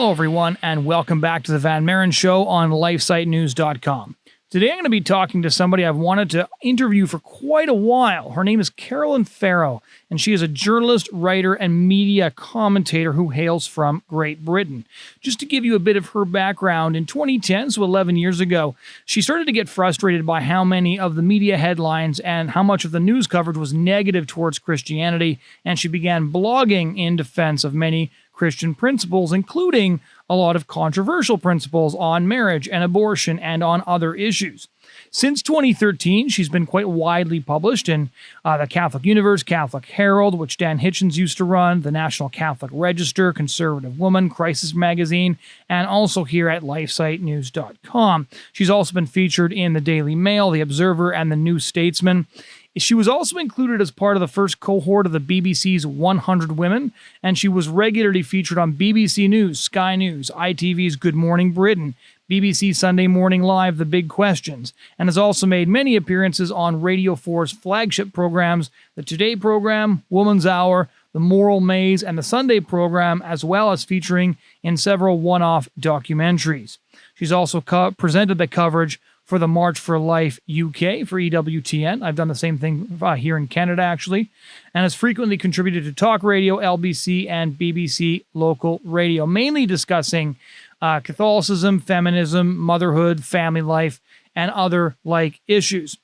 Hello, everyone, and welcome back to the Van Maren Show on LifeSiteNews.com. Today, I'm going to be talking to somebody I've wanted to interview for quite a while. Her name is Caroline Farrow, and she is a journalist, writer, and media commentator who hails from Great Britain. Just to give you a bit of her background, in 2010, so 11 years ago, she started to get frustrated by how many of the media headlines and how much of the news coverage was negative towards Christianity, and she began blogging in defense of many Christian principles, including a lot of controversial principles on marriage and abortion and on other issues. Since 2013, she's been quite widely published in the Catholic Universe, Catholic Herald, which Dan Hitchens used to run, the National Catholic Register, Conservative Woman, Crisis Magazine, and also here at LifeSiteNews.com. She's also been featured in the Daily Mail, the Observer, and the New Statesman. She was also included as part of the first cohort of the BBC's 100 Women, and she was regularly featured on BBC News, Sky News, ITV's Good Morning Britain, BBC Sunday Morning Live, The Big Questions, and has also made many appearances on Radio 4's flagship programs, the Today program, Woman's Hour, The Moral Maze, and the Sunday program, as well as featuring in several one-off documentaries. She's also presented the coverage for the March for Life UK for EWTN. I've done the same thing here in Canada, actually, and has frequently contributed to talk radio, LBC, and BBC local radio, mainly discussing Catholicism, feminism, motherhood, family life, and other like issues.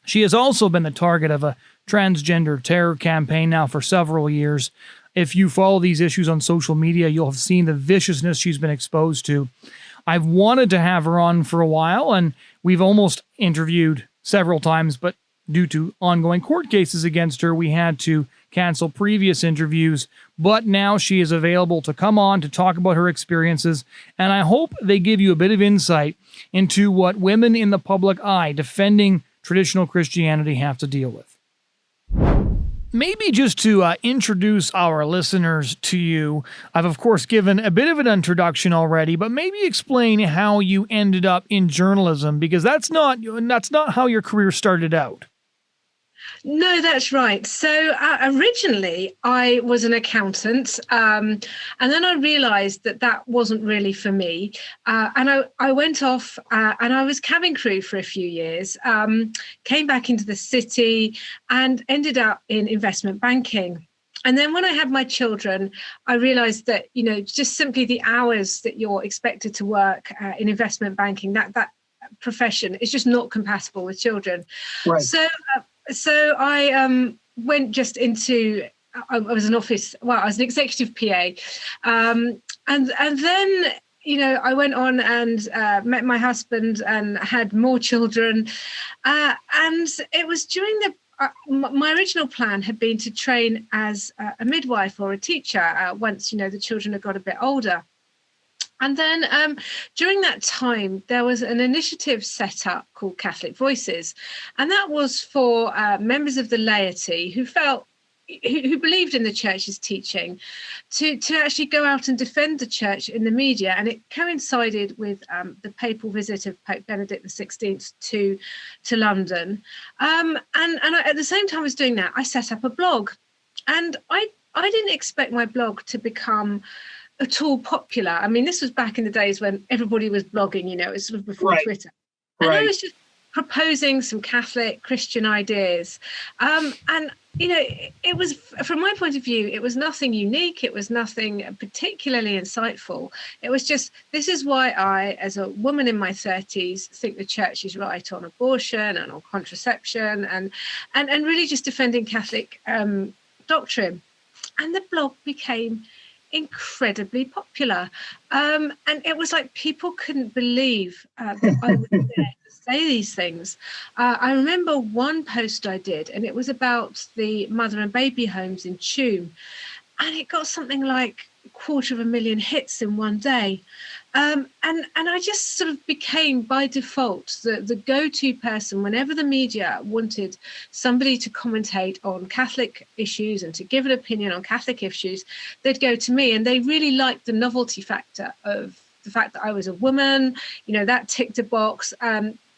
She has also been the target of a transgender terror campaign now for several years. If you follow these issues on social media, you'll have seen the viciousness she's been exposed to. I've wanted to have her on for a while, and we've almost interviewed several times, but due to ongoing court cases against her, we had to cancel previous interviews. But now she is available to come on to talk about her experiences, and I hope they give you a bit of insight into what women in the public eye defending traditional Christianity have to deal with. Maybe just to introduce our listeners to you, I've of course given a bit of an introduction already, but maybe explain how you ended up in journalism, because that's not how your career started out. No, that's right. So originally I was an accountant, and then I realised that wasn't really for me. And I went off and I was cabin crew for a few years, came back into the city and ended up in investment banking. And then when I had my children, I realised that, just simply the hours that you're expected to work in investment banking, that profession is just not compatible with children. Right. So I went just into, I was an executive PA. And then, I went on and met my husband and had more children. And it was during my original plan had been to train as a midwife or a teacher once, the children had got a bit older. And then during that time, there was an initiative set up called Catholic Voices. And that was for members of the laity who believed in the church's teaching to actually go out and defend the church in the media. And it coincided with the papal visit of Pope Benedict XVI to London. And at the same time I was doing that, I set up a blog. And I didn't expect my blog to become at all popular. I mean, this was back in the days when everybody was blogging, it was sort of before Twitter. And I was just proposing some Catholic Christian ideas. And, it was, from my point of view, it was nothing unique. It was nothing particularly insightful. It was just, this is why I, as a woman in my 30s, think the church is right on abortion and on contraception and really just defending Catholic doctrine. And the blog became incredibly popular, and it was like people couldn't believe that I was there to say these things. I remember one post I did, and it was about the mother and baby homes in Tuam, and it got something like 250,000 hits in one day. And I just sort of became, by default, the go-to person whenever the media wanted somebody to commentate on Catholic issues and to give an opinion on Catholic issues, they'd go to me. And they really liked the novelty factor of the fact that I was a woman, that ticked a box.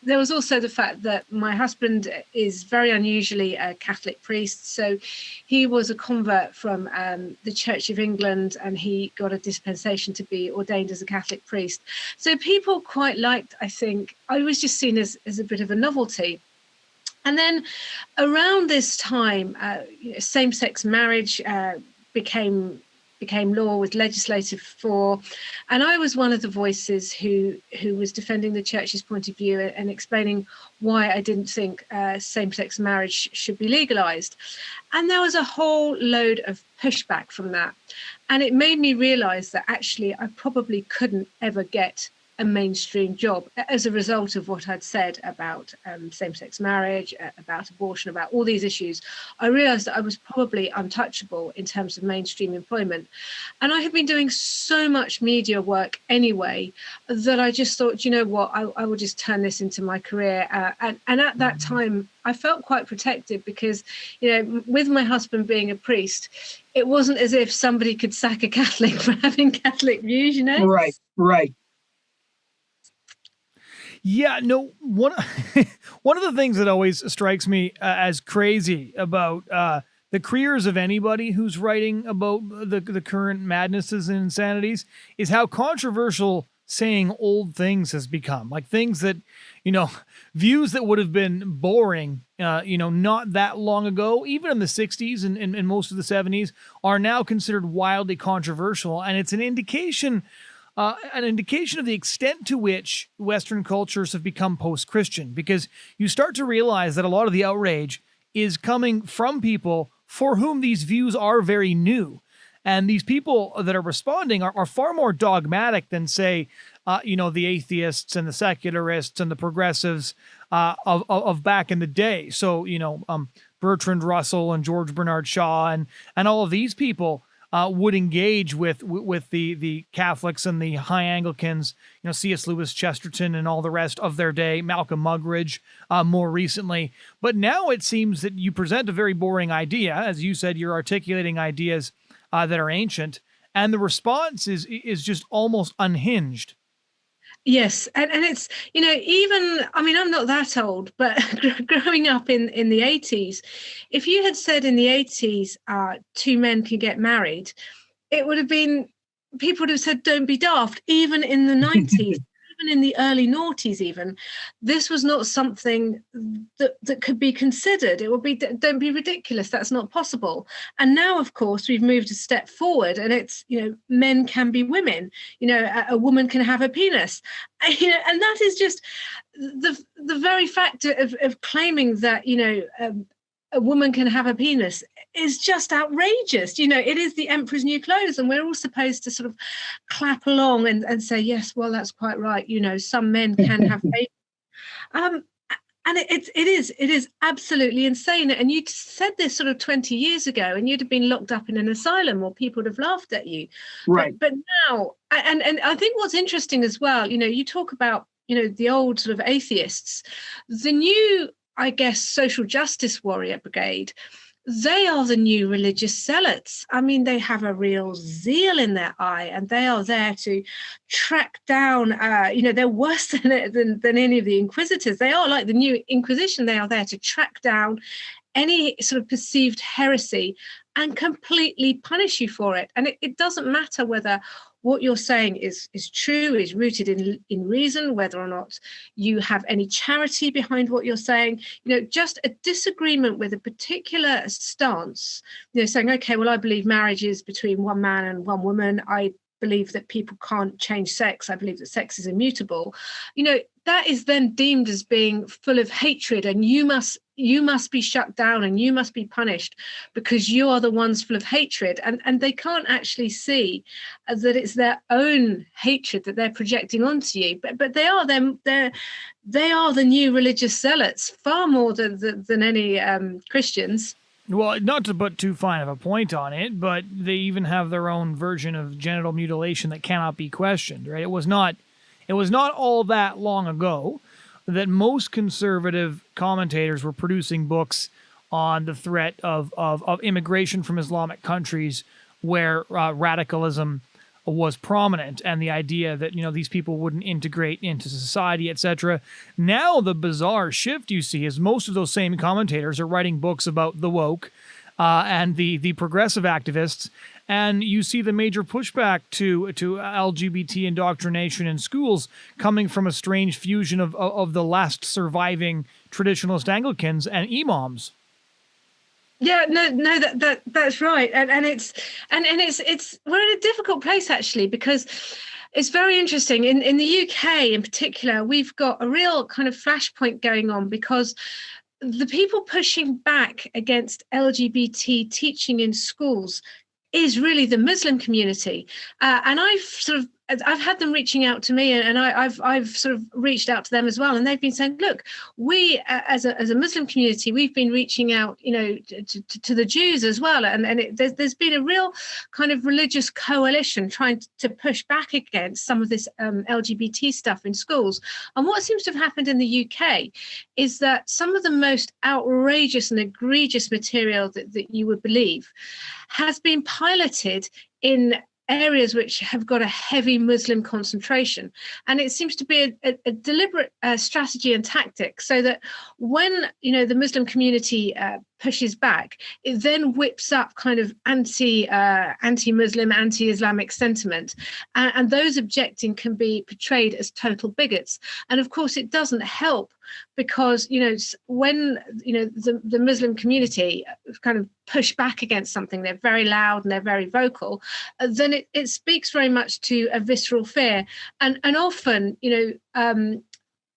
there was also the fact that my husband is very unusually a Catholic priest. So he was a convert from the Church of England, and he got a dispensation to be ordained as a Catholic priest. So people quite liked, I think, I was just seen as a bit of a novelty. And then around this time, same-sex marriage became law, was legislated for, and I was one of the voices who was defending the church's point of view and explaining why I didn't think same-sex marriage should be legalized. And there was a whole load of pushback from that, and it made me realize that actually I probably couldn't ever get a mainstream job as a result of what I'd said about same-sex marriage, about abortion, about all these issues. I realized that I was probably untouchable in terms of mainstream employment. And I had been doing so much media work anyway that I just thought, you know what, I will just turn this into my career. And at that time, I felt quite protected because, you know, with my husband being a priest, it wasn't as if somebody could sack a Catholic for having Catholic views, you know? Right. Yeah, no, one of the things that always strikes me as crazy about the careers of anybody who's writing about the current madnesses and insanities is how controversial saying old things has become. Like things that, you know, views that would have been boring, not that long ago, even in the 60s and most of the 70s, are now considered wildly controversial. And it's an indication of the extent to which Western cultures have become post-Christian, because you start to realize that a lot of the outrage is coming from people for whom these views are very new. And these people that are responding are far more dogmatic than, say, the atheists and the secularists and the progressives of back in the day. So, Bertrand Russell and George Bernard Shaw and all of these people would engage with the Catholics and the high Anglicans, C.S. Lewis, Chesterton, and all the rest of their day, Malcolm Muggeridge more recently. But now it seems that you present a very boring idea. As you said, you're articulating ideas that are ancient, and the response is just almost unhinged. Yes, and it's, even, I mean, I'm not that old, but growing up in the 80s, if you had said in the 80s, two men can get married, it would have been, people would have said, don't be daft. Even in the 90s, even in the early noughties even, this was not something that could be considered. It would be, don't be ridiculous, that's not possible. And now, of course, we've moved a step forward, and it's, men can be women, a woman can have a penis, and that is just the very fact of claiming that, a woman can have a penis is just outrageous. It is the emperor's new clothes, and we're all supposed to sort of clap along and say, yes, well, that's quite right. Some men can have babies. And it is absolutely insane. And you said this sort of 20 years ago, and you'd have been locked up in an asylum, or people would have laughed at you. Right. But now, and I think what's interesting as well, you talk about, the old sort of atheists, the new, I guess, social justice warrior brigade, they are the new religious zealots. I mean, they have a real zeal in their eye, and they are there to track down, they're worse than any of the inquisitors. They are like the new Inquisition. They are there to track down any sort of perceived heresy and completely punish you for it. And it doesn't matter whether what you're saying is true, is rooted in reason, whether or not you have any charity behind what you're saying, just a disagreement with a particular stance, saying, okay, well, I believe marriage is between one man and one woman. I believe that people can't change sex. I believe that sex is immutable. That is then deemed as being full of hatred, and you must be shut down and you must be punished because you are the ones full of hatred. And they can't actually see that it's their own hatred that they're projecting onto you. But they are the new religious zealots, far more than any Christians. Well, not to put too fine of a point on it, but they even have their own version of genital mutilation that cannot be questioned, right? It was not all that long ago that most conservative commentators were producing books on the threat of immigration from Islamic countries where radicalism was prominent, and the idea that, these people wouldn't integrate into society, etc. Now the bizarre shift you see is most of those same commentators are writing books about the woke and the progressive activists, and you see the major pushback to LGBT indoctrination in schools coming from a strange fusion of the last surviving traditionalist Anglicans and imams. Yeah, no, that's right, and it's we're in a difficult place actually, because it's very interesting. In the UK in particular, we've got a real kind of flashpoint going on, because the people pushing back against LGBT teaching in schools is really the Muslim community, and I've had them reaching out to me, and I've sort of reached out to them as well, and they've been saying, look, we as a Muslim community, we've been reaching out, to the Jews as well, and there's been a real kind of religious coalition trying to push back against some of this LGBT stuff in schools. And what seems to have happened in the UK is that some of the most outrageous and egregious material that you would believe has been piloted in areas which have got a heavy Muslim concentration. And it seems to be a deliberate strategy and tactic, so that when, the Muslim community pushes back, it then whips up kind of anti-Muslim, anti-Islamic sentiment. And those objecting can be portrayed as total bigots. And of course, it doesn't help, because, when, the Muslim community kind of push back against something, they're very loud and they're very vocal, then it speaks very much to a visceral fear. And often, the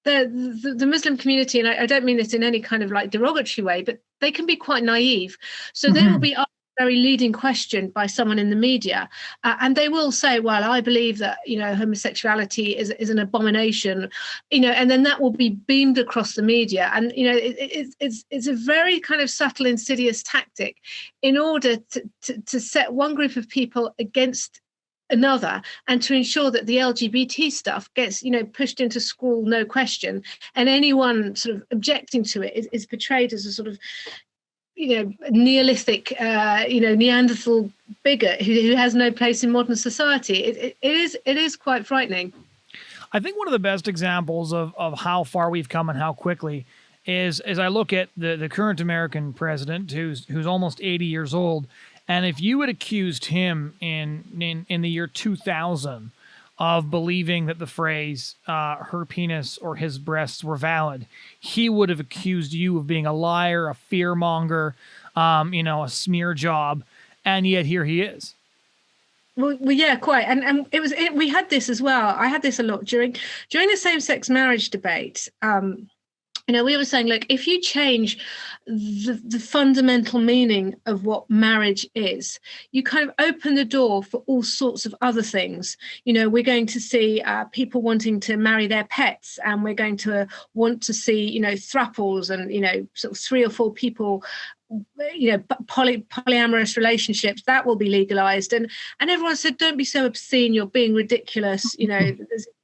Muslim community, and I don't mean this in any kind of like derogatory way, but they can be quite naive. So they will be asked a very leading question by someone in the media, and they will say, well, I believe that, homosexuality is an abomination, and then that will be beamed across the media. And, it's a very kind of subtle, insidious tactic in order to set one group of people against another, and to ensure that the LGBT stuff gets, pushed into school, no question, and anyone sort of objecting to it is portrayed as a sort of, Neolithic, Neanderthal bigot who has no place in modern society. It is quite frightening. I think one of the best examples of how far we've come and how quickly is as I look at the current American president, who's almost 80 years old. And if you had accused him in the year 2000 of believing that the phrase her penis or his breasts were valid, he would have accused you of being a liar, a fearmonger, a smear job. And yet here he is. Well, yeah, quite. And we had this as well. I had this a lot during the same-sex marriage debate. We were saying, look, if you change the fundamental meaning of what marriage is, you kind of open the door for all sorts of other things. We're going to see people wanting to marry their pets, and we're going to want to see, thruples and, sort of 3 or 4 people, polyamorous relationships, that will be legalized. And everyone said, don't be so obscene, you're being ridiculous,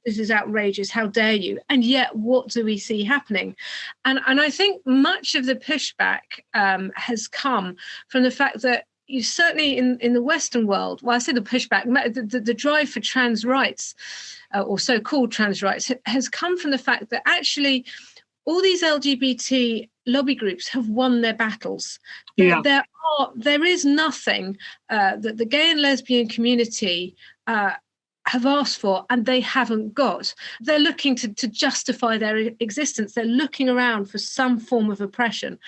this is outrageous, how dare you? And yet what do we see happening? And I think much of the pushback has come from the fact that you certainly in the Western world, well, I say the pushback, the drive for trans rights, or so-called trans rights, has come from the fact that actually all these LGBT lobby groups have won their battles. Yeah. There is nothing that the gay and lesbian community have asked for and they haven't got. They're looking to justify their existence. They're looking around for some form of oppression.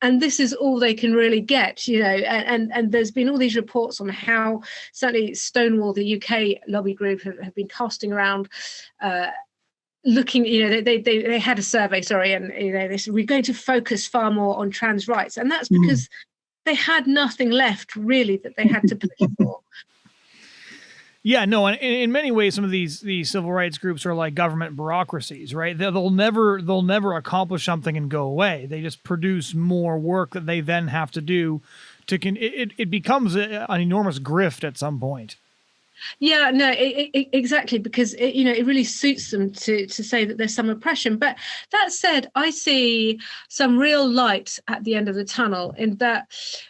And this is all they can really get, and there's been all these reports on how certainly Stonewall, the UK lobby group, have been casting around looking, they had a survey, and they said we're going to focus far more on trans rights, and that's because they had nothing left really that they had to push for. Yeah, no, and in many ways, some of these civil rights groups are like government bureaucracies, right? They'll never accomplish something and go away. They just produce more work that they then have to do. It becomes an enormous grift at some point. Yeah, no, exactly, because it really suits them to say that there's some oppression. But that said, I see some real light at the end of the tunnel in that,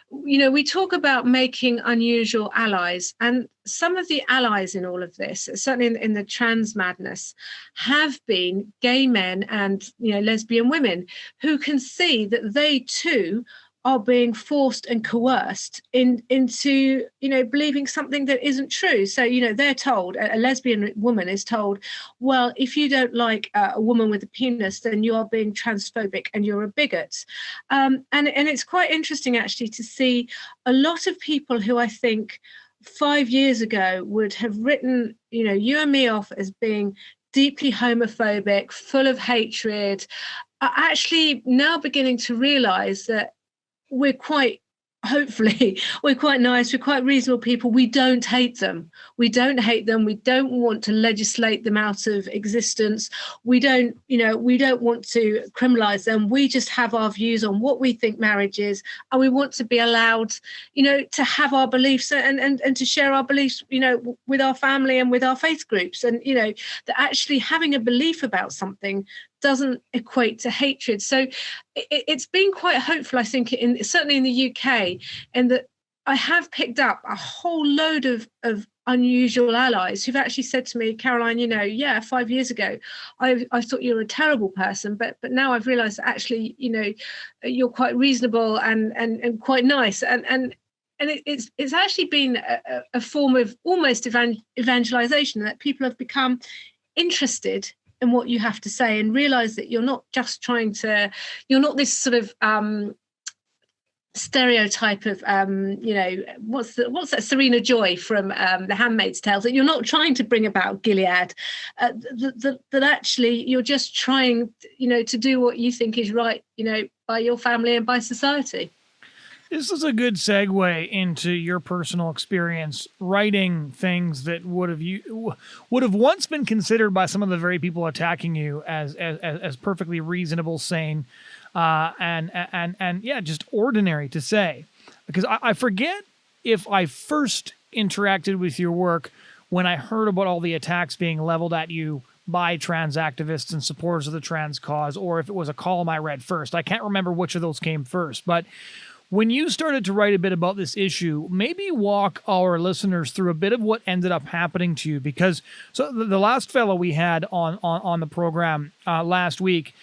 we talk about making unusual allies, and some of the allies in all of this, certainly in the trans madness, have been gay men and lesbian women who can see that they too are being forced and coerced into believing something that isn't true. So they're told, a lesbian woman is told, well, if you don't like a woman with a penis, then you are being transphobic and you're a bigot. And it's quite interesting actually to see a lot of people who I think 5 years ago would have written you and me off as being deeply homophobic, full of hatred, are actually now beginning to realize that we're quite nice, we're quite reasonable people. We don't hate them. We don't want to legislate them out of existence. We don't want to criminalize them. We just have our views on what we think marriage is, and we want to be allowed, to have our beliefs and to share our beliefs, with our family and with our faith groups. And, that actually having a belief about something doesn't equate to hatred. So it's been quite hopeful, I think, certainly in the UK, in that I have picked up a whole load of unusual allies who've actually said to me, Caroline, 5 years ago, I thought you were a terrible person, but now I've realised that actually, you're quite reasonable and quite nice. And it's actually been a form of almost evangelization, that people have become interested in what you have to say and realize that you're not this sort of stereotype of what's that Serena Joy from The Handmaid's Tale, that you're not trying to bring about Gilead, that actually you're just trying to do what you think is right by your family and by society. This is a good segue into your personal experience writing things that would have once been considered by some of the very people attacking you as perfectly reasonable, sane, and just ordinary to say. Because I forget if I first interacted with your work when I heard about all the attacks being leveled at you by trans activists and supporters of the trans cause, or if it was a column I read first. I can't remember which of those came first, but when you started to write a bit about this issue, maybe walk our listeners through a bit of what ended up happening to you. Because the last fellow we had on the program last week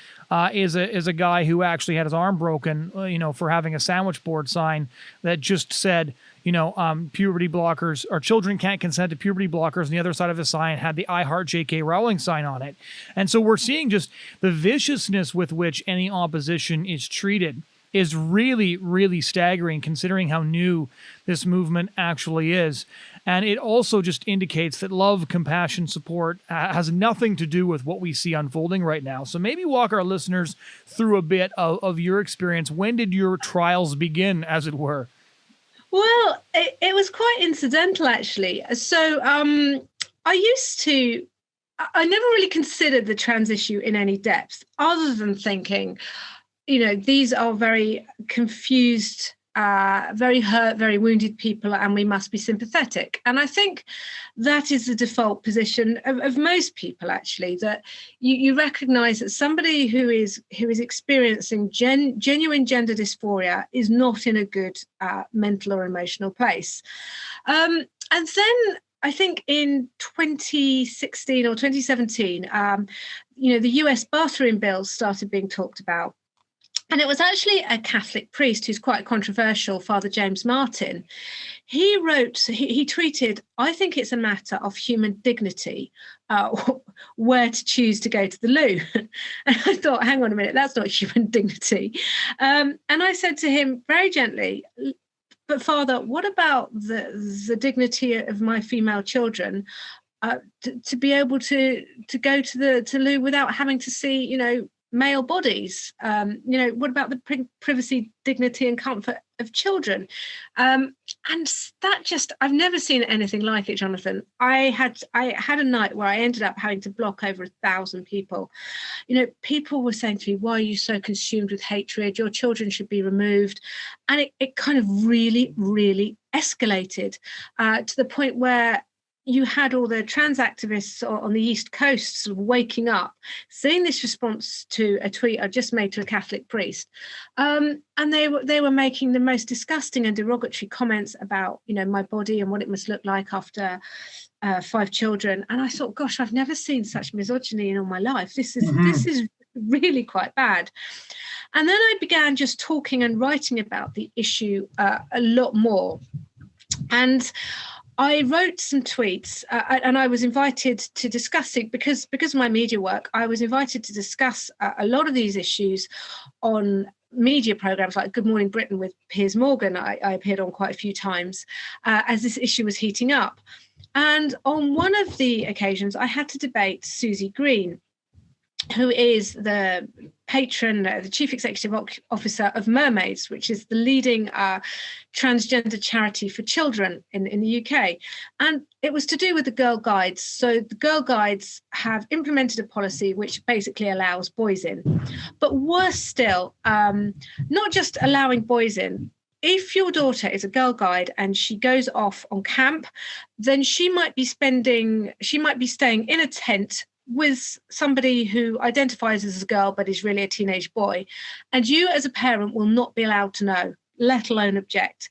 is a guy who actually had his arm broken, for having a sandwich board sign that just said, puberty blockers, or children can't consent to puberty blockers. And the other side of the sign had the I Heart J.K. Rowling sign on it. And so we're seeing just the viciousness with which any opposition is treated is really, really staggering, considering how new this movement actually is. And it also just indicates that love, compassion, support has nothing to do with what we see unfolding right now. So maybe walk our listeners through a bit of your experience. When did your trials begin, as it were? Well, it was quite incidental, actually. So I never really considered the trans issue in any depth, other than thinking, these are very confused, very hurt, very wounded people, and we must be sympathetic. And I think that is the default position of most people, actually, that you recognize that somebody who is experiencing genuine gender dysphoria is not in a good mental or emotional place. And then I think in 2016 or 2017, the US bathroom bills started being talked about. And it was actually a Catholic priest who's quite controversial, Father James Martin. He tweeted, I think it's a matter of human dignity where to choose to go to the loo. And I thought, hang on a minute, that's not human dignity. And I said to him very gently, but Father, what about the dignity of my female children to be able to go to the loo without having to see, male bodies? What about the privacy, dignity and comfort of children? And that I've never seen anything like it, Jonathan. I had a night where I ended up having to block over 1,000 people. People were saying to me, why are you so consumed with hatred? Your children should be removed. And it kind of really, really escalated to the point where you had all the trans activists on the East Coast sort of waking up, seeing this response to a tweet I just made to a Catholic priest, and they were making the most disgusting and derogatory comments about, you know, my body and what it must look like after 5 children. And I thought, gosh, I've never seen such misogyny in all my life. This is really quite bad. And then I began just talking and writing about the issue a lot more. And I wrote some tweets, and I was invited to discuss it because of my media work. I was invited to discuss a lot of these issues on media programs like Good Morning Britain with Piers Morgan. I appeared on quite a few times as this issue was heating up. And on one of the occasions, I had to debate Susie Green, who is the patron, the chief executive officer of Mermaids, which is the leading transgender charity for children in the UK. And it was to do with the Girl Guides. So the Girl Guides have implemented a policy which basically allows boys in. But worse still, not just allowing boys in. If your daughter is a Girl Guide and she goes off on camp, then she might be staying in a tent with somebody who identifies as a girl but is really a teenage boy, and you as a parent will not be allowed to know, let alone object,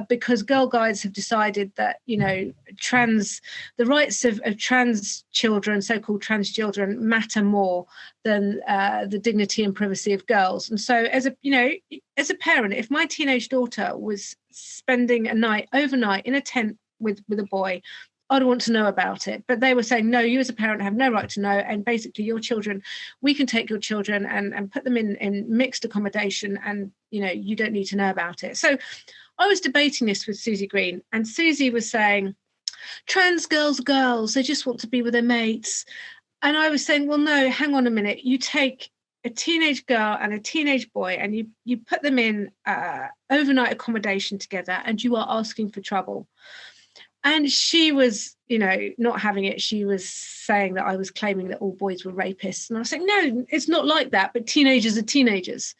because Girl Guides have decided that, you know, the rights of trans children, so-called trans children, matter more than the dignity and privacy of girls. And so as a parent, if my teenage daughter was spending a night overnight in a tent with a boy, I'd want to know about it. But they were saying, no, you as a parent have no right to know. And basically your children, we can take your children and put them in mixed accommodation, and, you know, you don't need to know about it. So I was debating this with Susie Green, and Susie was saying, trans girls, they just want to be with their mates. And I was saying, well, no, hang on a minute. You take a teenage girl and a teenage boy and you put them in overnight accommodation together, and you are asking for trouble. And she was, you know, not having it. She was saying that I was claiming that all boys were rapists. And I was saying, no, it's not like that, but teenagers are teenagers.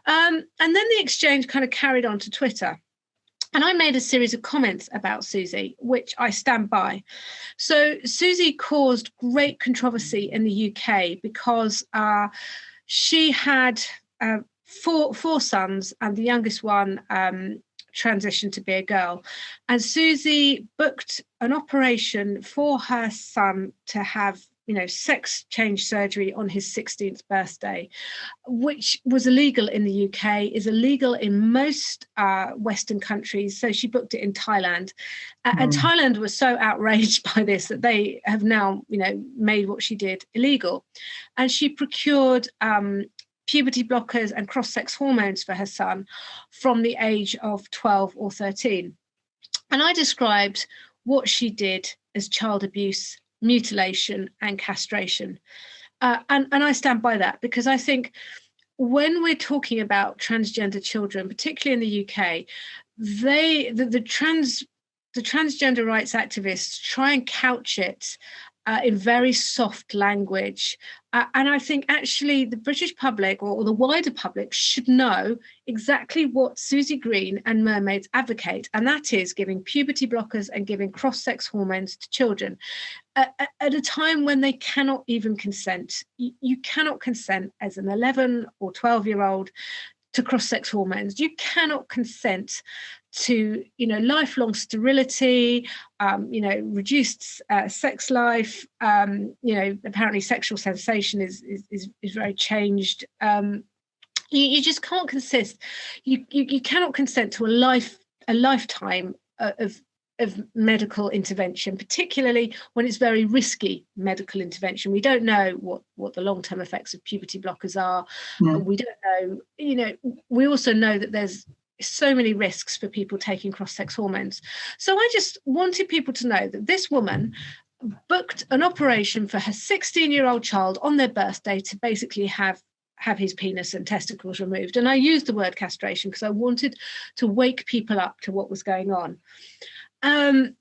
And then the exchange kind of carried on to Twitter. And I made a series of comments about Susie, which I stand by. So Susie caused great controversy in the UK because she had 4 sons, and the youngest one transitioned to be a girl. And Susie booked an operation for her son to have, you know, sex change surgery on his 16th birthday, which was illegal in the UK, is illegal in most Western countries. So she booked it in Thailand. And Thailand was so outraged by this that they have now, you know, made what she did illegal. And she procured puberty blockers and cross-sex hormones for her son from the age of 12 or 13. And I described what she did as child abuse, mutilation and castration. And I stand by that, because I think when we're talking about transgender children, particularly in the UK, the transgender rights activists try and couch it in very soft language. And I think actually the British public or the wider public should know exactly what Susie Green and Mermaids advocate, and that is giving puberty blockers and giving cross-sex hormones to children at a time when they cannot even consent. You cannot consent as an 11 or 12-year-old to cross-sex hormones. You cannot consent to, you know, lifelong sterility, you know, reduced sex life, you know, apparently sexual sensation is very changed. You just can't consist. You cannot consent to a lifetime of medical intervention, particularly when it's very risky medical intervention. We don't know what the long-term effects of puberty blockers are. We don't know, you know, we also know that there's so many risks for people taking cross-sex hormones. So I just wanted people to know that this woman booked an operation for her 16-year-old child on their birthday to basically have his penis and testicles removed. And I used the word castration because I wanted to wake people up to what was going on. And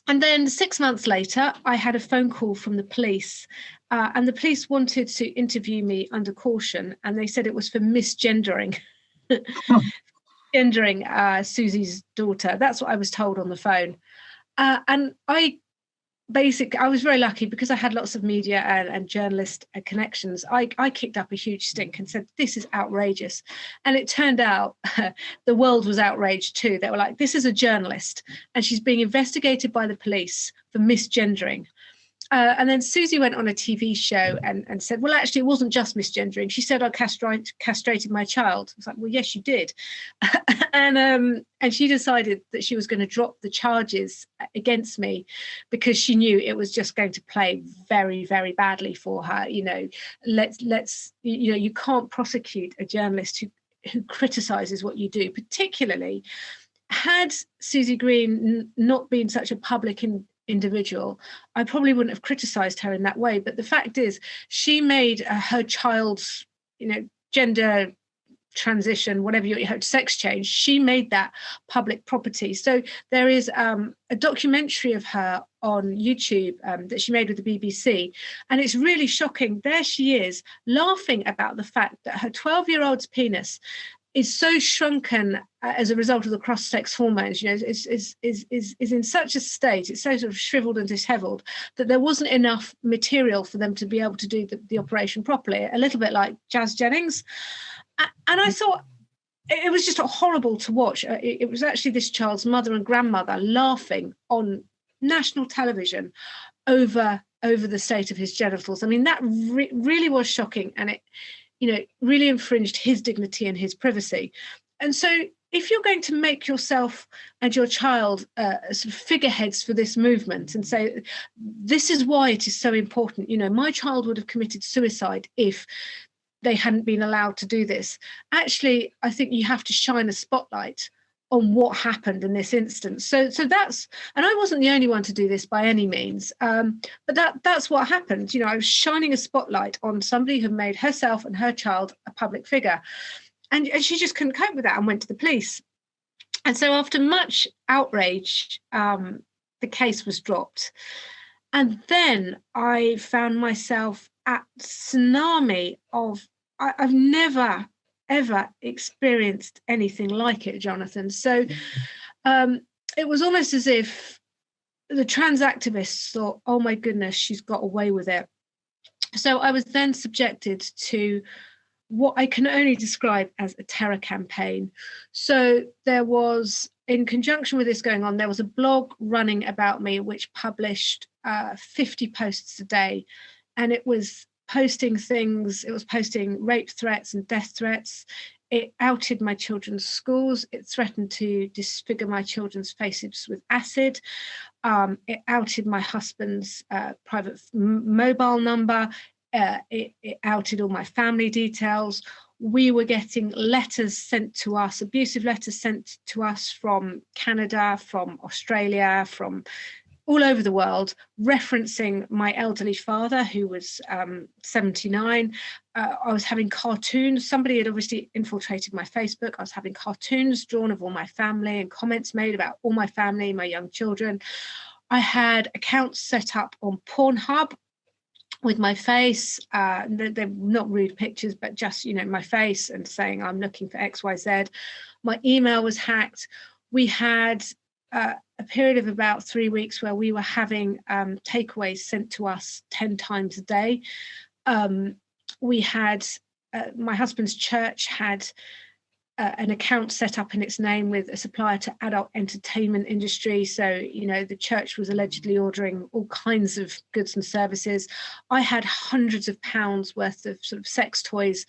then 6 months later, I had a phone call from the police, and the police wanted to interview me under caution, and they said it was for misgendering. Susie's daughter. That's what I was told on the phone. And I I was very lucky because I had lots of media and journalist connections. I kicked up a huge stink and said, this is outrageous. And it turned out the world was outraged too. They were like, this is a journalist and she's being investigated by the police for misgendering. And then Susie went on a TV show and said, well, actually, it wasn't just misgendering. She said I castrated my child. I was like, well, yes, you did. and she decided that she was going to drop the charges against me because she knew it was just going to play very, very badly for her. You know, you can't prosecute a journalist who criticizes what you do, particularly had Susie Green not been such a public individual, I probably wouldn't have criticized her in that way. But the fact is, she made her child's, gender transition, whatever your sex change, she made that public property. So there is a documentary of her on YouTube that she made with the BBC, and it's really shocking. There she is laughing about the fact that her 12-year-old's penis is so shrunken as a result of the cross-sex hormones, is in such a state, it's so sort of shriveled and disheveled, that there wasn't enough material for them to be able to do the operation properly, a little bit like Jazz Jennings. And I thought it was just horrible to watch. It was actually this child's mother and grandmother laughing on national television over the state of his genitals. I mean, that really was shocking, and it really infringed his dignity and his privacy. And so if you're going to make yourself and your child sort of figureheads for this movement and say, this is why it is so important, my child would have committed suicide if they hadn't been allowed to do this. Actually, I think you have to shine a spotlight on what happened in this instance. So that's, and I wasn't the only one to do this by any means, but that's what happened. I was shining a spotlight on somebody who made herself and her child a public figure, and she just couldn't cope with that and went to the police. And so after much outrage, the case was dropped. And then I found myself at tsunami of, I've never ever experienced anything like it, Jonathan. So it was almost as if the trans activists thought, oh my goodness, she's got away with it. So I was then subjected to what I can only describe as a terror campaign. So there was, in conjunction with this going on, there was a blog running about me which published 50 posts a day, and it was posting things, it was posting rape threats and death threats. It outed my children's schools. It threatened to disfigure my children's faces with acid. It outed my husband's private mobile number. It outed all my family details. We were getting letters sent to us, abusive letters sent to us from Canada, from Australia, from all over the world, referencing my elderly father, who was 79. I was having cartoons. Somebody had obviously infiltrated my Facebook. I was having cartoons drawn of all my family and comments made about all my family, my young children. I had accounts set up on Pornhub with my face. They're not rude pictures, but just, my face, and saying I'm looking for XYZ. My email was hacked. We had a period of about 3 weeks where we were having takeaways sent to us 10 times a day. We had, my husband's church had an account set up in its name with a supplier to adult entertainment industry. So, the church was allegedly ordering all kinds of goods and services. I had hundreds of pounds worth of sort of sex toys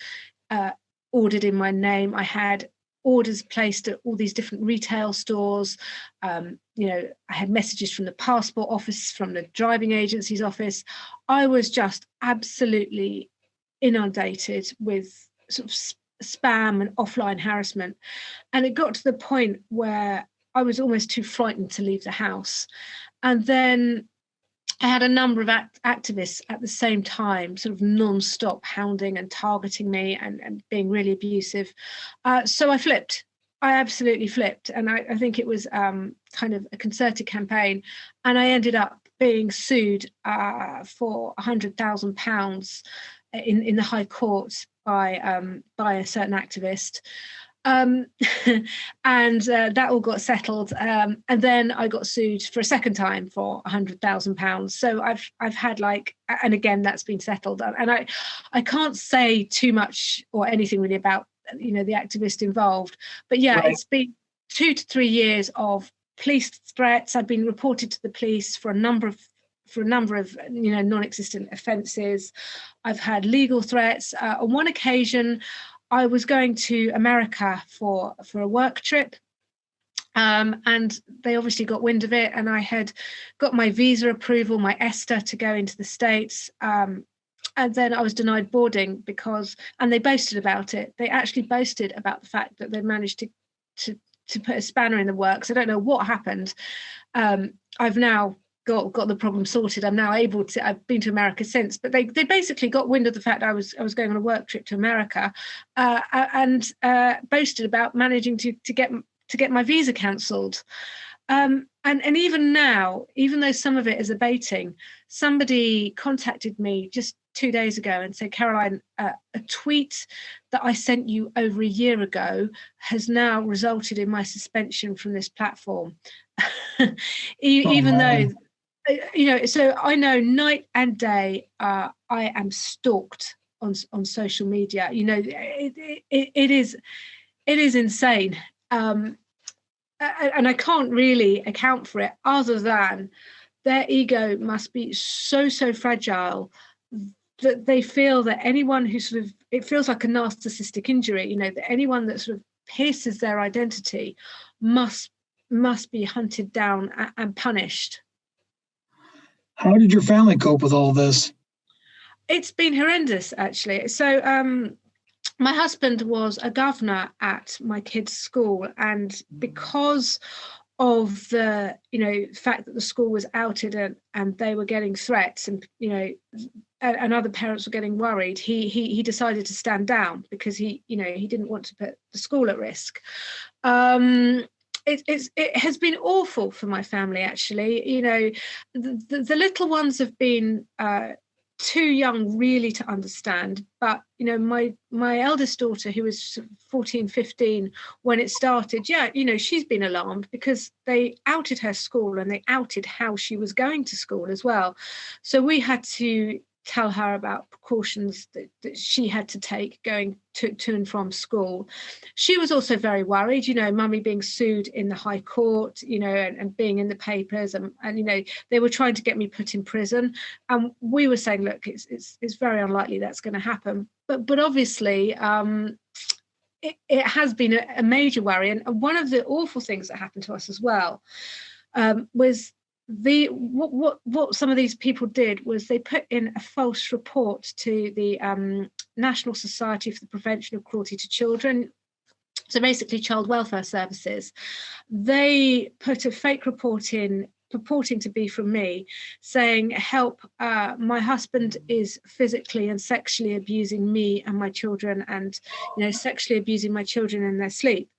ordered in my name. I had orders placed at all these different retail stores. I had messages from the passport office, from the driving agency's office. I was just absolutely inundated with sort of spam and offline harassment. And it got to the point where I was almost too frightened to leave the house. And then I had a number of activists at the same time, sort of non-stop hounding and targeting me and being really abusive. So I flipped. I absolutely flipped. And I think it was kind of a concerted campaign. And I ended up being sued for £100,000 in the High Court by a certain activist. And that all got settled. And then I got sued for a second time for £100,000. So I've had and again, that's been settled. And I can't say too much or anything really about, the activist involved. But yeah, right. It's been 2 to 3 years of police threats. I've been reported to the police for a number of non-existent offences. I've had legal threats. On one occasion, I was going to America for a work trip, and they obviously got wind of it, and I had got my visa approval, my ESTA, to go into the States, and then I was denied boarding and they boasted about it. They actually boasted about the fact that they'd managed to put a spanner in the works. I don't know what happened. I've now got the problem sorted. I'm now able to. I've been to America since, but they basically got wind of the fact I was going on a work trip to America, and boasted about managing to get my visa cancelled. And even now, even though some of it is abating, somebody contacted me just 2 days ago and said, Caroline, a tweet that I sent you over a year ago has now resulted in my suspension from this platform. Even though. So I know night and day I am stalked on social media. It is insane, and I can't really account for it other than their ego must be so fragile that they feel that anyone who it feels like a narcissistic injury. That anyone that sort of pierces their identity must be hunted down and punished. How did your family cope with all this? It's been horrendous, actually. So my husband was a governor at my kids' school, and because of the fact that the school was outed and they were getting threats, and and other parents were getting worried, he decided to stand down because he didn't want to put the school at risk. It has been awful for my family, actually. The little ones have been too young really to understand, but my eldest daughter, who was 14, 15 when it started, she's been alarmed because they outed her school and they outed how she was going to school as well. So we had to tell her about precautions that she had to take going to and from school. She was also very worried, mummy being sued in the High Court, and being in the papers, and they were trying to get me put in prison. And we were saying, look, it's very unlikely that's going to happen. But obviously, it has been a major worry. And one of the awful things that happened to us as well was what some of these people did was they put in a false report to the National Society for the Prevention of Cruelty to Children. So basically child welfare services. They put a fake report in purporting to be from me, saying, help, my husband is physically and sexually abusing me and my children, and sexually abusing my children in their sleep.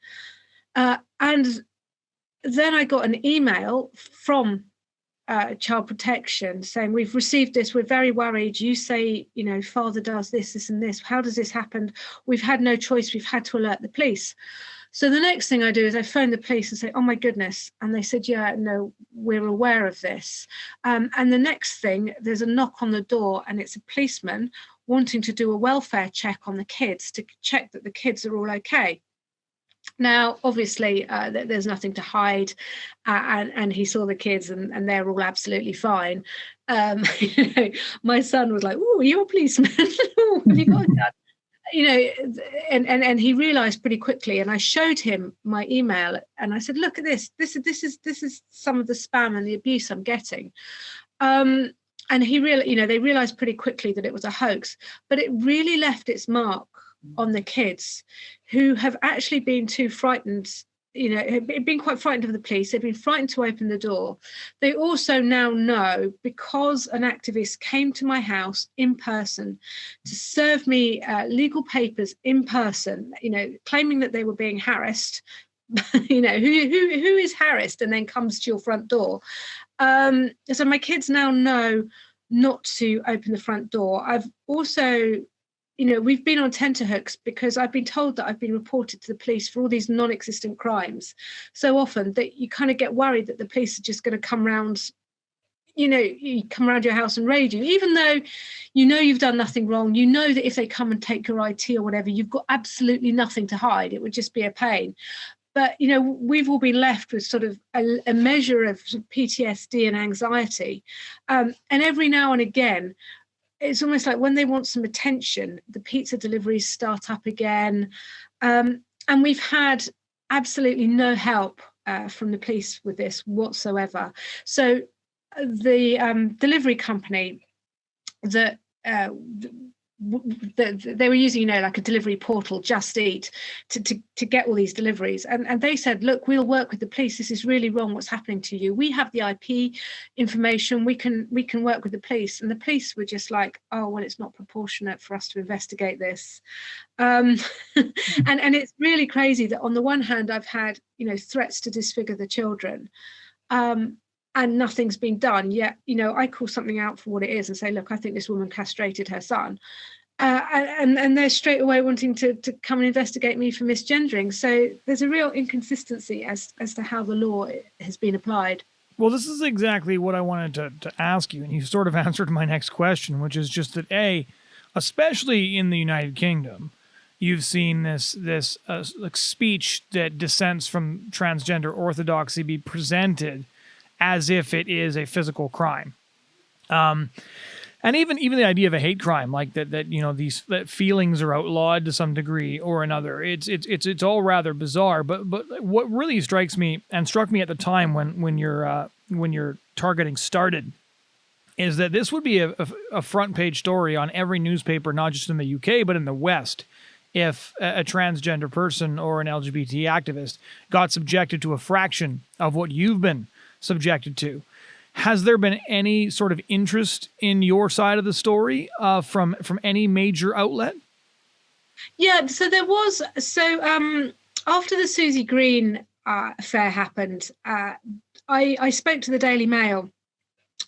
And then I got an email from Child Protection saying, we've received this, we're very worried, you say father does this and this, how does this happen? We've had no choice, we've had to alert the police. So the next thing I do is I phone the police and say, oh my goodness, and they said, yeah, no, we're aware of this. And the next thing, there's a knock on the door, and it's a policeman wanting to do a welfare check on the kids to check that the kids are all okay. Now, obviously, there's nothing to hide, and he saw the kids, and they're all absolutely fine. My son was like, "Oh, you're a policeman? What have you got done?" And he realised pretty quickly. And I showed him my email, and I said, "Look at this. This is some of the spam and the abuse I'm getting." And he really, they realised pretty quickly that it was a hoax, but it really left its mark on the kids, who have actually been too frightened, been quite frightened of the police. They've been frightened to open the door. They also now know, because an activist came to my house in person to serve me legal papers in person, claiming that they were being harassed, who is harassed and then comes to your front door. So my kids now know not to open the front door. I've also we've been on tenterhooks because I've been told that I've been reported to the police for all these non-existent crimes so often that you kind of get worried that the police are just going to come around, you come around your house and raid you, even though you've done nothing wrong. You know that if they come and take your IT or whatever, you've got absolutely nothing to hide. It would just be a pain. But, we've all been left with sort of a measure of PTSD and anxiety. And every now and again, it's almost like when they want some attention, the pizza deliveries start up again. And we've had absolutely no help from the police with this whatsoever. So the delivery company that they were using, like a delivery portal, Just Eat, to get all these deliveries, and they said, look, we'll work with the police. This is really wrong. What's happening to you? We have the IP information. We can work with the police. And the police were just like, oh, well, it's not proportionate for us to investigate this. And it's really crazy that on the one hand, I've had threats to disfigure the children. And nothing's been done yet. I call something out for what it is and say, look, I think this woman castrated her son. And they're straight away wanting to come and investigate me for misgendering. So there's a real inconsistency as to how the law has been applied. Well, this is exactly what I wanted to ask you. And you sort of answered my next question, which is just that, especially in the United Kingdom, you've seen this like speech that dissents from transgender orthodoxy be presented as if it is a physical crime. And even the idea of a hate crime, like that that feelings are outlawed to some degree or another. It's all rather bizarre. But what really strikes me and struck me at the time when your targeting started is that this would be a front page story on every newspaper, not just in the UK but in the West, if a transgender person or an LGBT activist got subjected to a fraction of what you've been subjected to. Has there been any sort of interest in your side of the story from any major outlet? Yeah, so there was. So after the Susie Green affair happened, I spoke to the Daily Mail,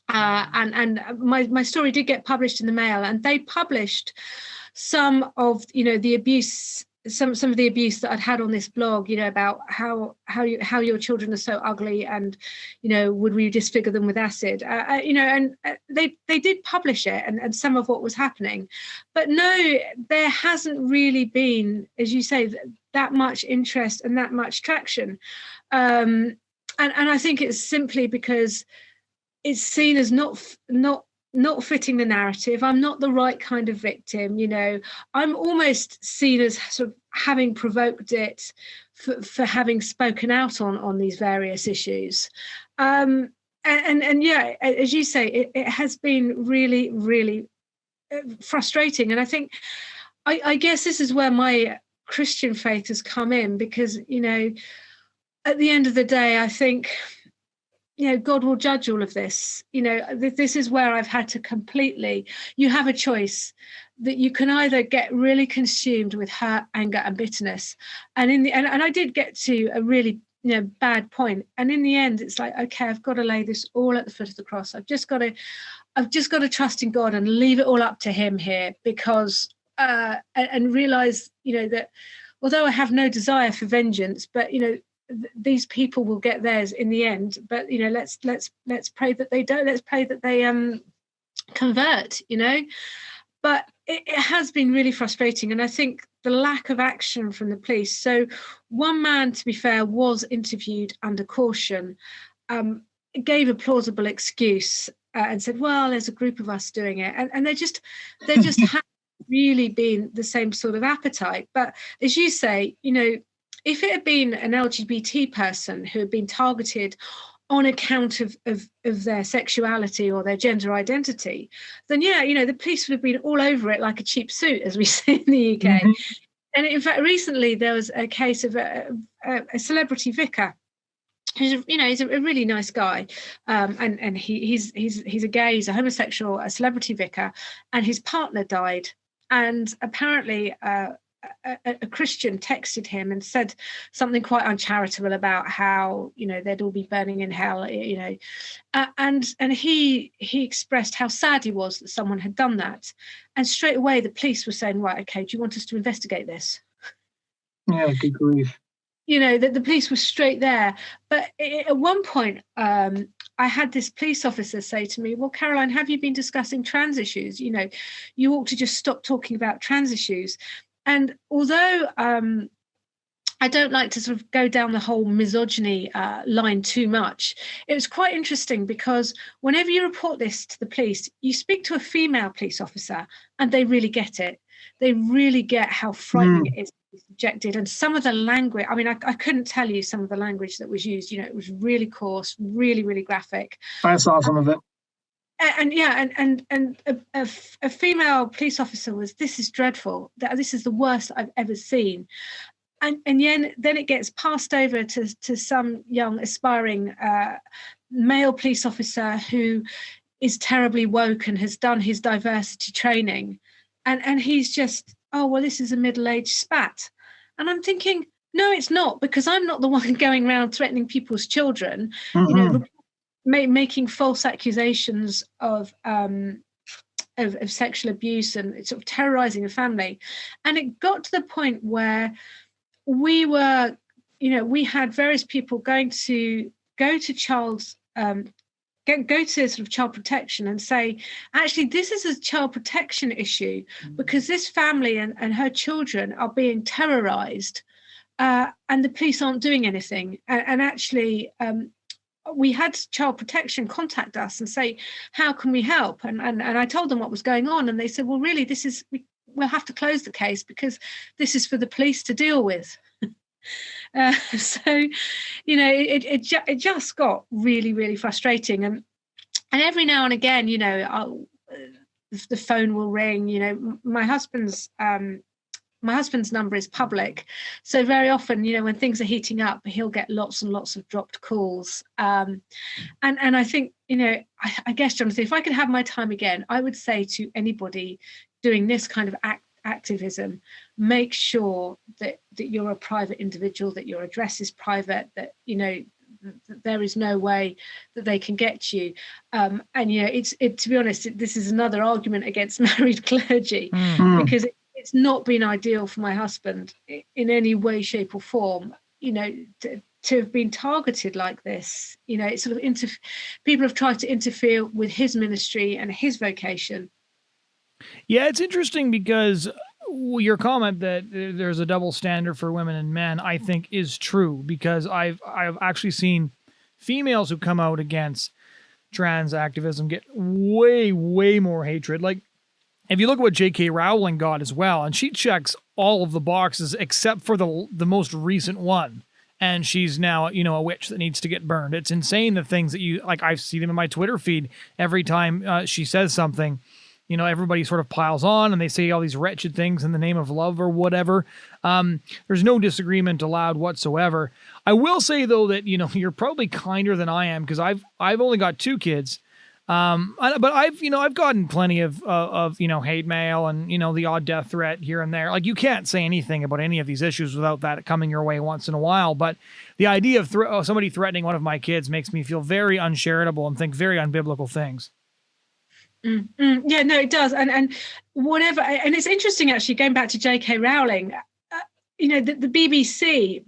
and my story did get published in the Mail, and they published some of the abuse. Some of the abuse that I'd had on this blog, about how your children are so ugly, and would we disfigure them with acid? And they did publish it and some of what was happening, but no, there hasn't really been, as you say, that much interest and that much traction, and I think it's simply because it's seen as not fitting the narrative. I'm not the right kind of victim, I'm almost seen as sort of having provoked it for having spoken out on these various issues. And yeah, as you say, it has been really, really frustrating. And I think, I guess this is where my Christian faith has come in, because, at the end of the day, I think, God will judge all of this. This is where I've had to completely, you have a choice that you can either get really consumed with hurt, anger and bitterness. And and I did get to a really, bad point. And in the end, it's like, okay, I've got to lay this all at the foot of the cross. I've just got to trust in God and leave it all up to him here, because, and realize, that although I have no desire for vengeance, but, these people will get theirs in the end. But let's pray that they don't. Let's pray that they convert. But it has been really frustrating, and I think the lack of action from the police. So one man, to be fair, was interviewed under caution, gave a plausible excuse, and said, "Well, there's a group of us doing it," and they just haven't really been the same sort of appetite. But as you say, if it had been an LGBT person who had been targeted on account of their sexuality or their gender identity, then yeah, the police would have been all over it like a cheap suit, as we say in the UK. Mm-hmm. And in fact, recently there was a case of a celebrity vicar who's, he's a really nice guy, and he's a gay, he's a homosexual, a celebrity vicar, and his partner died, and apparently a Christian texted him and said something quite uncharitable about how, they'd all be burning in hell, and he expressed how sad he was that someone had done that. And straight away, the police were saying, right, okay, do you want us to investigate this? Yeah, good grief. That the police were straight there. But at one point, I had this police officer say to me, well, Caroline, have you been discussing trans issues? You ought to just stop talking about trans issues. And although I don't like to sort of go down the whole misogyny line too much, it was quite interesting because whenever you report this to the police, you speak to a female police officer and they really get it. They really get how frightening it is to be subjected. And some of the language, I mean, I couldn't tell you some of the language that was used. It was really coarse, really, really graphic. I saw some of it. And a female police officer was, this is dreadful. This is the worst I've ever seen. And then it gets passed over to some young aspiring male police officer who is terribly woke and has done his diversity training. And he's just, oh, well, this is a middle-aged spat. And I'm thinking, no, it's not, because I'm not the one going around threatening people's children, making false accusations of sexual abuse and sort of terrorizing a family. And it got to the point where we were, we had various people go to sort of child protection and say, actually, this is a child protection issue because this family and her children are being terrorized and the police aren't doing anything. And actually, we had child protection contact us and say, how can we help? And I told them what was going on. And they said, well, really, we'll have to close the case because this is for the police to deal with. So, it just got really, really frustrating. And every now and again, the phone will ring. My husband's number is public. So very often, when things are heating up, he'll get lots and lots of dropped calls. And I think, I guess, Jonathan, if I could have my time again, I would say to anybody doing this kind of activism, make sure that you're a private individual, that your address is private, that there is no way that they can get you. And to be honest, this is another argument against married clergy, because it's not been ideal for my husband in any way, shape, or form. To have been targeted like this. It's sort of people have tried to interfere with his ministry and his vocation. Yeah, it's interesting because your comment that there's a double standard for women and men, I think, is true, because I've actually seen females who come out against trans activism get way, way more hatred. Like, if you look at what J.K. Rowling got as well, and she checks all of the boxes except for the most recent one, and she's now, a witch that needs to get burned. It's insane the things that I see them in my Twitter feed every time she says something. Everybody sort of piles on and they say all these wretched things in the name of love or whatever. There's no disagreement allowed whatsoever. I will say, though, that, you're probably kinder than I am, because I've only got 2 kids. But I've gotten plenty of hate mail and, the odd death threat here and there. Like, you can't say anything about any of these issues without that coming your way once in a while. But the idea of somebody threatening one of my kids makes me feel very uncharitable and think very unbiblical things. Yeah, no, it does. And whatever. And it's interesting, actually, going back to J.K. Rowling, the BBC,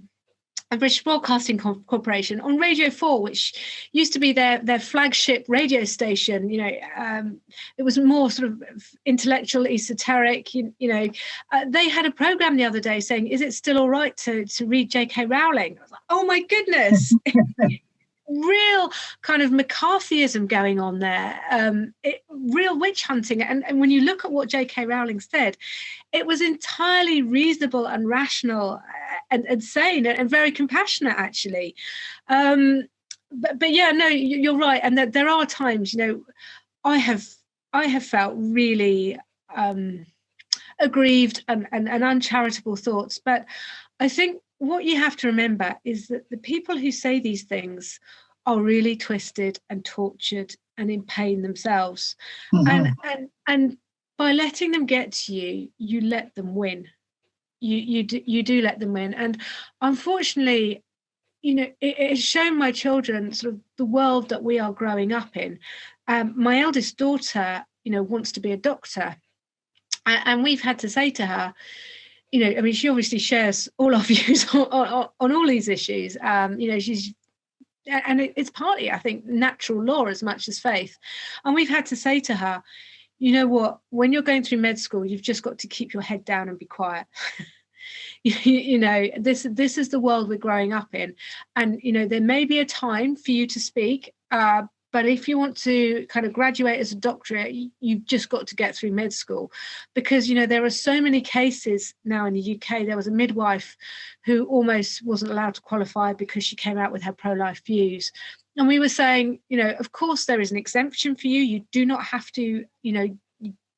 the British Broadcasting Corporation, on Radio 4, which used to be their flagship radio station, it was more sort of intellectual, esoteric, they had a program the other day saying, is it still all right to read J.K. Rowling? I was like, oh my goodness. Real kind of McCarthyism going on there, real witch hunting. And when you look at what J.K. Rowling said, it was entirely reasonable and rational and sane and very compassionate, actually. But yeah, no, you're right. And there are times, I have felt really aggrieved and uncharitable thoughts. But I think what you have to remember is that the people who say these things are really twisted and tortured and in pain themselves. And by letting them get to you, you let them win. you do let them win. And unfortunately, it has shown my children sort of the world that we are growing up in. My eldest daughter, wants to be a doctor. And we've had to say to her, she obviously shares all our views on all these issues. It's partly, I think, natural law as much as faith. And we've had to say to her, you know what, when you're going through med school, you've just got to keep your head down and be quiet. This is the world we're growing up in. And, there may be a time for you to speak, but if you want to kind of graduate as a doctorate, you've just got to get through med school. Because, there are so many cases now in the UK. There was a midwife who almost wasn't allowed to qualify because she came out with her pro-life views. And we were saying, of course, there is an exemption for you. You do not have to, you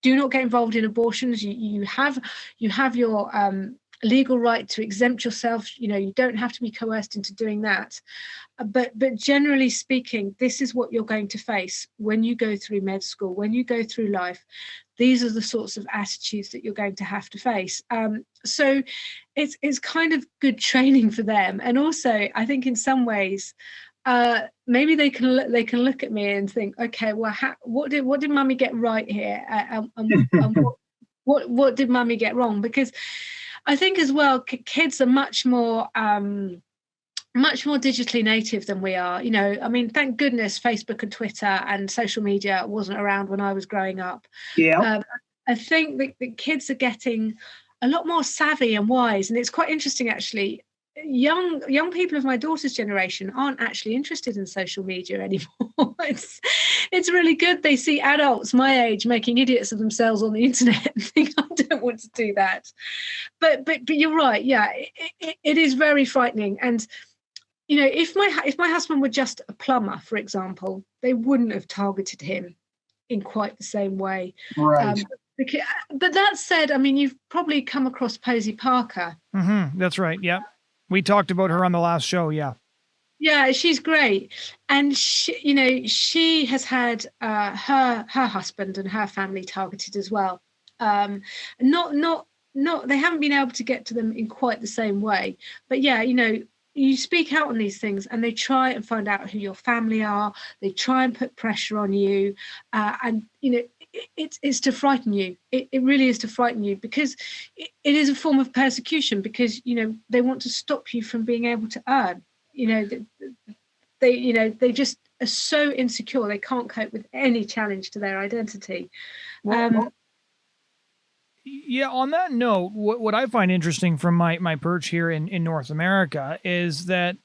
do not get involved in abortions. You have your legal right to exempt yourself. You don't have to be coerced into doing that. But generally speaking, this is what you're going to face when you go through med school, when you go through life. These are the sorts of attitudes that you're going to have to face. So it's kind of good training for them. And also, I think in some ways, maybe they can look at me and think, okay, well, what did Mummy get right here, and what did Mummy get wrong? Because I think as well, kids are much more digitally native than we are. Thank goodness Facebook and Twitter and social media wasn't around when I was growing up. Yeah. I think that kids are getting a lot more savvy and wise, and it's quite interesting actually. Young people of my daughter's generation aren't actually interested in social media anymore. It's really good. They see adults my age making idiots of themselves on the internet and think, I don't want to do that. But you're right. Yeah, it is very frightening. And if my husband were just a plumber, for example, they wouldn't have targeted him in quite the same way. Right. But that said, you've probably come across Posey Parker. Mm-hmm. That's right. Yeah. We talked about her on the last show. Yeah. Yeah, she's great. And she has had her husband and her family targeted as well. Not they haven't been able to get to them in quite the same way. But yeah, you speak out on these things and they try and find out who your family are. They try and put pressure on you. And it's to frighten you. It really is to frighten you, because it is a form of persecution, because they want to stop you from being able to earn. They just are so insecure, they can't cope with any challenge to their identity. Yeah, on that note, what I find interesting from my perch here in North America is that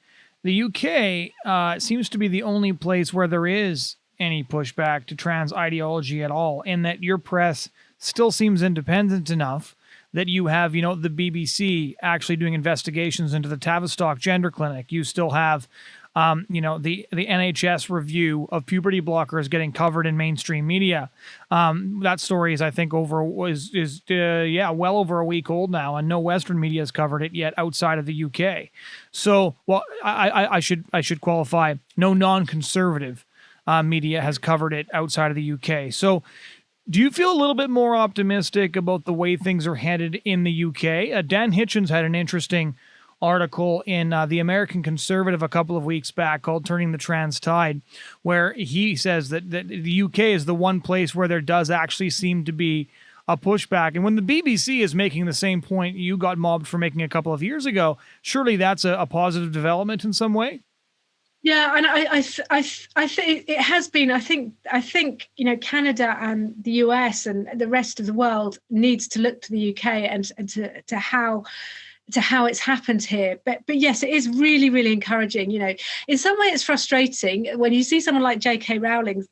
the UK seems to be the only place where there is any pushback to trans ideology at all, and that your press still seems independent enough that you have, the BBC actually doing investigations into the Tavistock Gender Clinic. You still have, the NHS review of puberty blockers getting covered in mainstream media. That story is, I think, well over a week old now, and no Western media has covered it yet outside of the UK. So, well, I should qualify, no non-conservative media has covered it outside of the UK. So do you feel a little bit more optimistic about the way things are headed in the UK? Dan Hitchens had an interesting article in the American Conservative a couple of weeks back called Turning the Trans Tide, where he says that the UK is the one place where there does actually seem to be a pushback. And when the BBC is making the same point you got mobbed for making a couple of years ago, surely that's a positive development in some way? Yeah, and I think it has been. I think Canada and the US and the rest of the world needs to look to the UK and to how it's happened here. But yes, it is really, really encouraging. In some way, it's frustrating when you see someone like J.K. Rowling,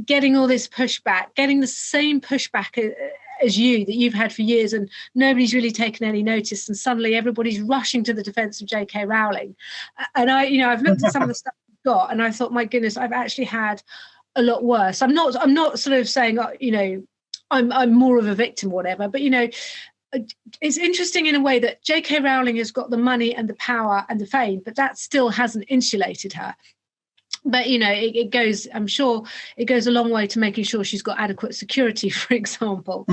getting all this pushback, getting the same pushback as you that you've had for years, and nobody's really taken any notice, and suddenly everybody's rushing to the defense of J.K. Rowling. And I've looked at some of the stuff I've got, and I thought, my goodness, I've actually had a lot worse. I'm not sort of saying, I'm more of a victim or whatever, but it's interesting in a way that J.K. Rowling has got the money and the power and the fame, but that still hasn't insulated her. But, I'm sure it goes a long way to making sure she's got adequate security, for example.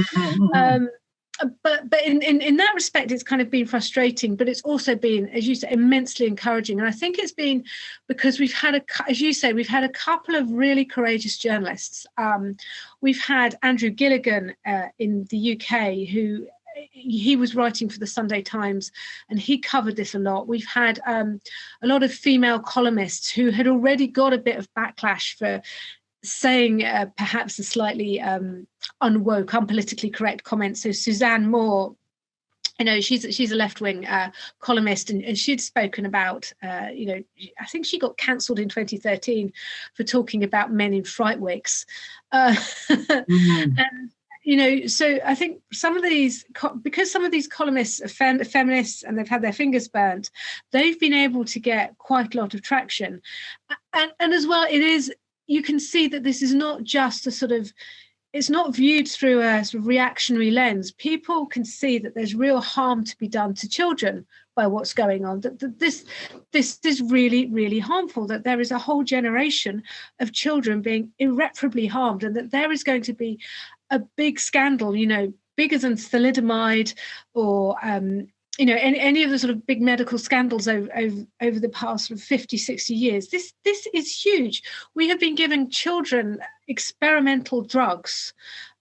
but in that respect, it's kind of been frustrating, but it's also been, as you say, immensely encouraging. And I think it's been because we've had as you say, we've had a couple of really courageous journalists. We've had Andrew Gilligan in the UK, who he was writing for the Sunday Times, and he covered this a lot. We've had a lot of female columnists who had already got a bit of backlash for saying perhaps a slightly unwoke, unpolitically correct comment. So Suzanne Moore, she's a left-wing columnist, and she'd spoken about, I think she got cancelled in 2013 for talking about men in fright wigs. And so I think because some of these columnists are feminists and they've had their fingers burnt, they've been able to get quite a lot of traction. And as well, you can see that this is not just it's not viewed through a sort of reactionary lens. People can see that there's real harm to be done to children by what's going on, that this is really, really harmful, that there is a whole generation of children being irreparably harmed, and that there is going to be a big scandal, bigger than thalidomide or any of the sort of big medical scandals over the past sort of 50, 60 years. This is huge. We have been giving children experimental drugs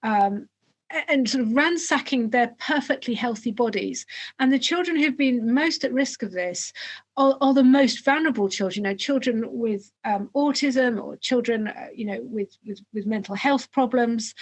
and sort of ransacking their perfectly healthy bodies. And the children who've been most at risk of this are the most vulnerable children, children with autism, or children, with mental health problems.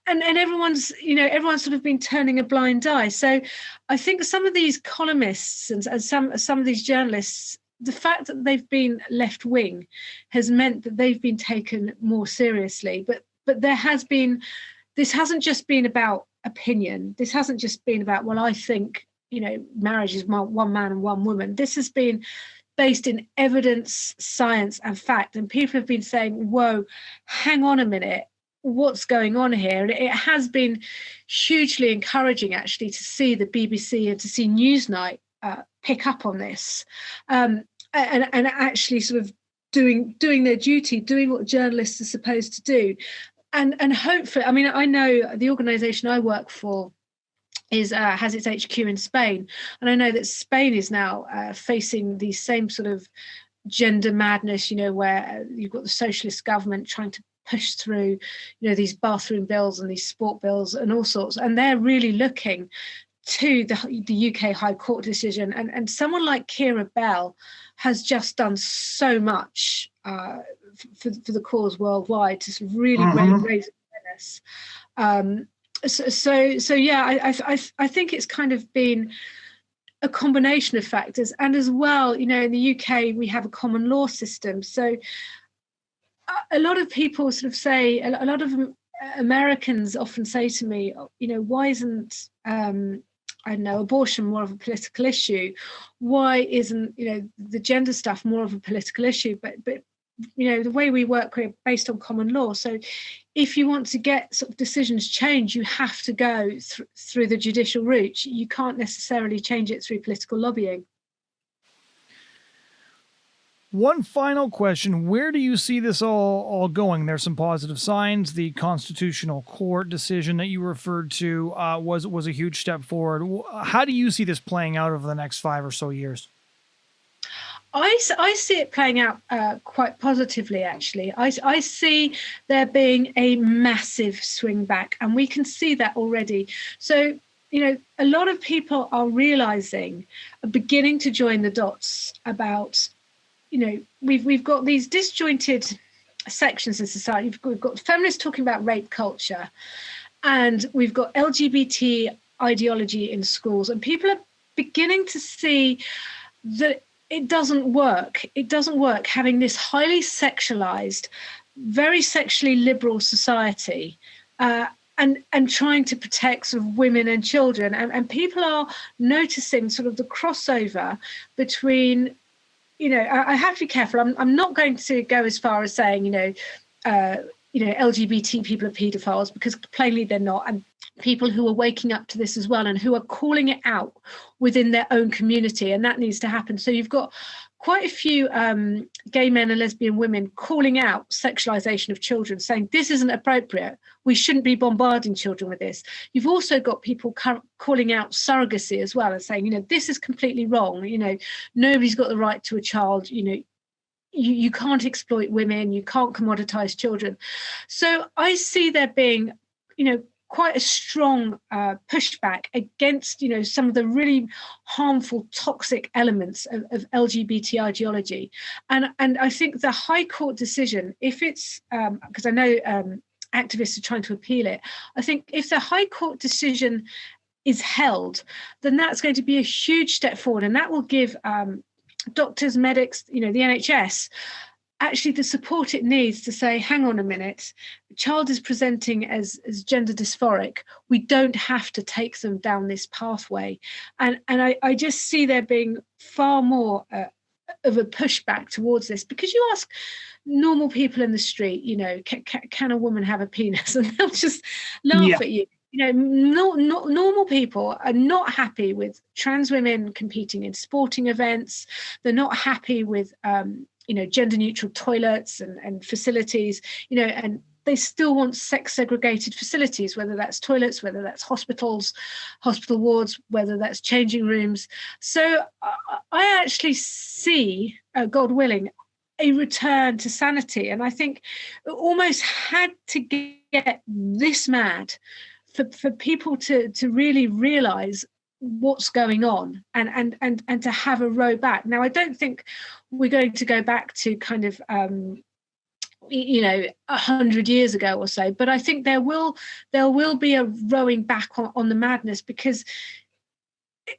And everyone's sort of been turning a blind eye. So I think some of these columnists and some of these journalists, the fact that they've been left wing has meant that they've been taken more seriously. But this hasn't just been about opinion. This hasn't just been about, well, I think, marriage is one man and one woman. This has been based in evidence, science, and fact. And people have been saying, whoa, hang on a minute. What's going on here? And it has been hugely encouraging, actually, to see the BBC and to see Newsnight pick up on this, and actually sort of doing their duty, doing what journalists are supposed to do, and hopefully, I know the organisation I work for has its HQ in Spain, and I know that Spain is now facing the same sort of gender madness, where you've got the socialist government trying to push through, these bathroom bills and these sport bills and all sorts, and they're really looking to the UK High Court decision. And someone like Keira Bell has just done so much for the cause worldwide to sort of really raise awareness. So yeah, I think it's kind of been a combination of factors, and as well, in the UK we have a common law system, so a lot of people sort of say, a lot of Americans often say to me, why isn't, abortion more of a political issue? Why isn't, the gender stuff more of a political issue? But the way we work, we're based on common law. So if you want to get sort of decisions changed, you have to go through the judicial route. You can't necessarily change it through political lobbying. One final question. Where do you see this all going? There's some positive signs. The Constitutional Court decision that you referred to was a huge step forward. How do you see this playing out over the next 5 or so years? I see it playing out quite positively, actually. I see there being a massive swing back, and we can see that already. So, a lot of people are beginning to join the dots about, we've got these disjointed sections in society. We've got feminists talking about rape culture, and we've got LGBT ideology in schools, and people are beginning to see that it doesn't work. It doesn't work having this highly sexualized, very sexually liberal society, and trying to protect sort of women and children. And people are noticing sort of the crossover between, I have to be careful. I'm not going to go as far as saying, LGBT people are paedophiles, because plainly they're not, and people who are waking up to this as well and who are calling it out within their own community, and that needs to happen. So you've got quite a few gay men and lesbian women calling out sexualization of children, saying this isn't appropriate. We shouldn't be bombarding children with this. You've also got people calling out surrogacy as well and saying, this is completely wrong. Nobody's got the right to a child. You can't exploit women. You can't commoditize children. So I see there being, quite a strong pushback against, some of the really harmful, toxic elements of LGBT ideology. And I think the High Court decision, if it's, because I know activists are trying to appeal it, I think if the High Court decision is held, then that's going to be a huge step forward. And that will give doctors, medics, the NHS, actually the support it needs to say, hang on a minute, the child is presenting as gender dysphoric. We don't have to take them down this pathway. And I just see there being far more of a pushback towards this, because you ask normal people in the street, can a woman have a penis? And they'll just laugh at you. Normal people are not happy with trans women competing in sporting events. They're not happy with gender neutral toilets and facilities, and they still want sex segregated facilities, whether that's toilets, whether that's hospital wards, whether that's changing rooms. So I actually see, God willing, a return to sanity. And I think it almost had to get this mad for people to really realize what's going on and to have a row back. Now, I don't think we're going to go back to kind of 100 years ago or so, but I think there will be a rowing back on the madness, because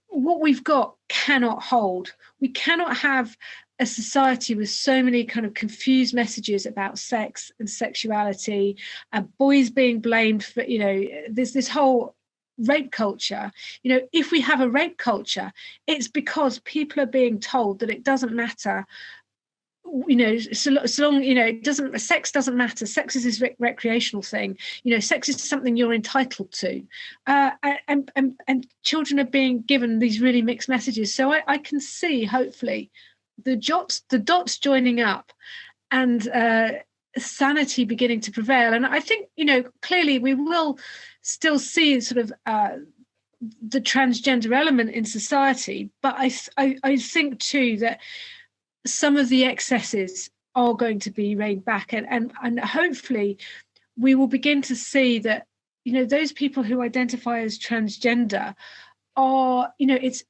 what we've got cannot hold. We cannot have a society with so many kind of confused messages about sex and sexuality, boys being blamed for, this whole rape culture. If we have a rape culture, it's because people are being told that it doesn't matter, so long, it doesn't, sex doesn't matter. Sex is this recreational thing. Sex is something you're entitled to, and children are being given these really mixed messages. So I can see, hopefully, the dots joining up, and sanity beginning to prevail. And I think, clearly we will still see sort of the transgender element in society, but I think too that some of the excesses are going to be reined back, and hopefully we will begin to see that those people who identify as transgender are, it's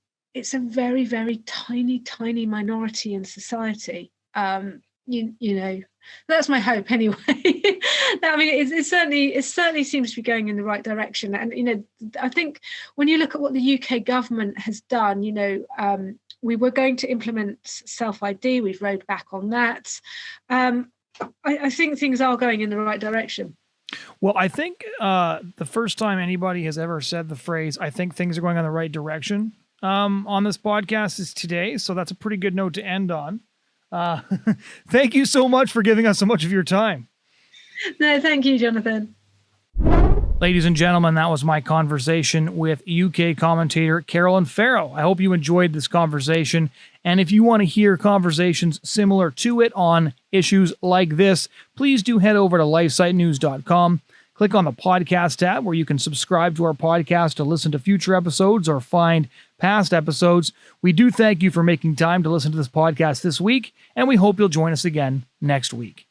a very, very tiny minority in society. That's my hope anyway. I mean, it certainly seems to be going in the right direction. And I think when you look at what the UK government has done, we were going to implement self-ID. We've rowed back on that. I think things are going in the right direction. Well, I think the first time anybody has ever said the phrase, I think things are going in the right direction, on this podcast is today. So that's a pretty good note to end on. Thank you so much for giving us so much of your time. No, thank you, Jonathan. Ladies and gentlemen, that was my conversation with UK commentator Caroline Farrow. I hope you enjoyed this conversation. And if you want to hear conversations similar to it on issues like this, please do head over to lifesitenews.com. Click on the podcast tab where you can subscribe to our podcast to listen to future episodes or find past episodes. We do thank you for making time to listen to this podcast this week, and we hope you'll join us again next week.